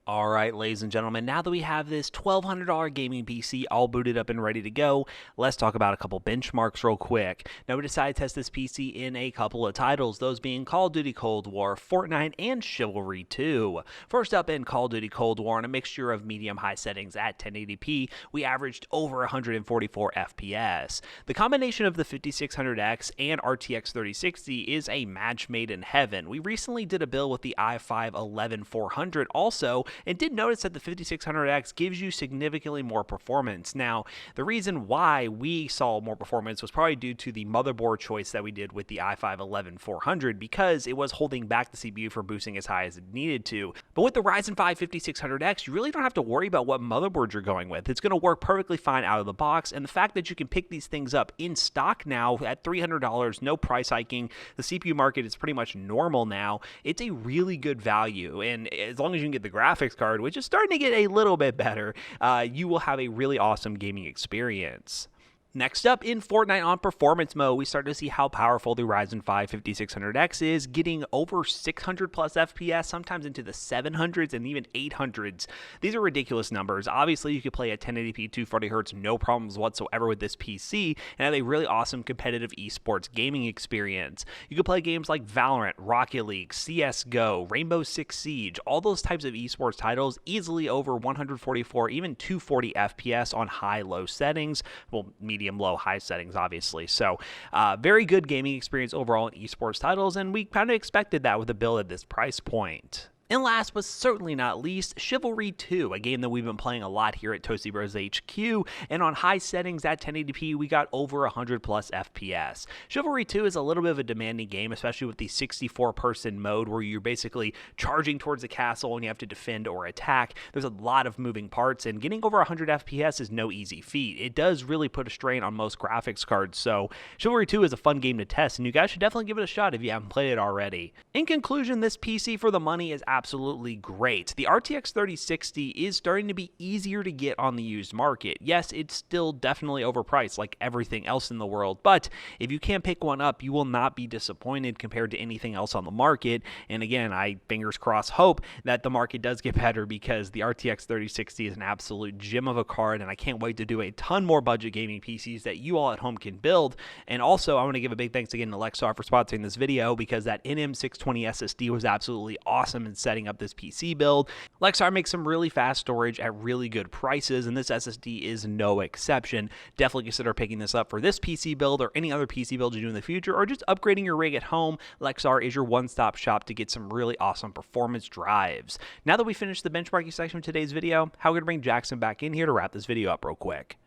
All right, ladies and gentlemen, now that we have this $1,200 gaming PC all booted up and ready to go, let's talk about a couple benchmarks real quick. Now, we decided to test this PC in a couple of titles, those being Call of Duty Cold War, Fortnite, and Chivalry 2. First up, in Call of Duty Cold War, on a mixture of medium-high settings at 1080p, we averaged over 144 FPS. The combination of the 5600X and RTX 3060 is a match made in heaven. We recently did a build with the i5-11400 also, and did notice that the 5600X gives you significantly more performance. Now, the reason why we saw more performance was probably due to the motherboard choice that we did with the i5-11400, because it was holding back the CPU from boosting as high as it needed to. But with the Ryzen 5 5600X, you really don't have to worry about what motherboard you're going with. It's going to work perfectly fine out of the box, and the fact that you can pick these things up in stock now at $300, no price hiking, the CPU market is pretty much normal now, it's a really good value. And as long as you can get the graphics card, which is starting to get a little bit better, you will have a really awesome gaming experience. Next up, in Fortnite on performance mode, we start to see how powerful the Ryzen 5 5600X is, getting over 600 plus FPS, sometimes into the 700s and even 800s. These are ridiculous numbers. Obviously, you could play at 1080p 240Hz, no problems whatsoever with this PC, and have a really awesome competitive esports gaming experience. You could play games like Valorant, Rocket League, CSGO, Rainbow Six Siege, all those types of esports titles easily over 144, even 240 FPS on high-low settings. Well, medium, low, high settings, obviously. So very good gaming experience overall in esports titles, and we kind of expected that with a build at this price point. And last but certainly not least, Chivalry 2, a game that we've been playing a lot here at Toasty Bros HQ, and on high settings at 1080p, we got over 100 plus FPS. Chivalry 2 is a little bit of a demanding game, especially with the 64-person mode where you're basically charging towards a castle and you have to defend or attack. There's a lot of moving parts, and getting over 100 FPS is no easy feat. It does really put a strain on most graphics cards, so Chivalry 2 is a fun game to test, and you guys should definitely give it a shot if you haven't played it already. In conclusion, this PC for the money is absolutely great. The RTX 3060 is starting to be easier to get on the used market. Yes, it's still definitely overpriced like everything else in the world, but if you can pick one up, you will not be disappointed compared to anything else on the market. And again, I fingers crossed hope that the market does get better, because the RTX 3060 is an absolute gem of a card, and I can't wait to do a ton more budget gaming PCs that you all at home can build. And also, I want to give a big thanks again to Lexar for sponsoring this video, because that NM620 SSD was absolutely awesome in setting up this PC build. Lexar makes some really fast storage at really good prices, and this SSD is no exception. Definitely consider picking this up for this PC build or any other PC build you do in the future, or just upgrading your rig at home. Lexar is your one-stop shop to get some really awesome performance drives. Now that we finished the benchmarking section of today's video, how are we going to bring Jackson back in here to wrap this video up real quick?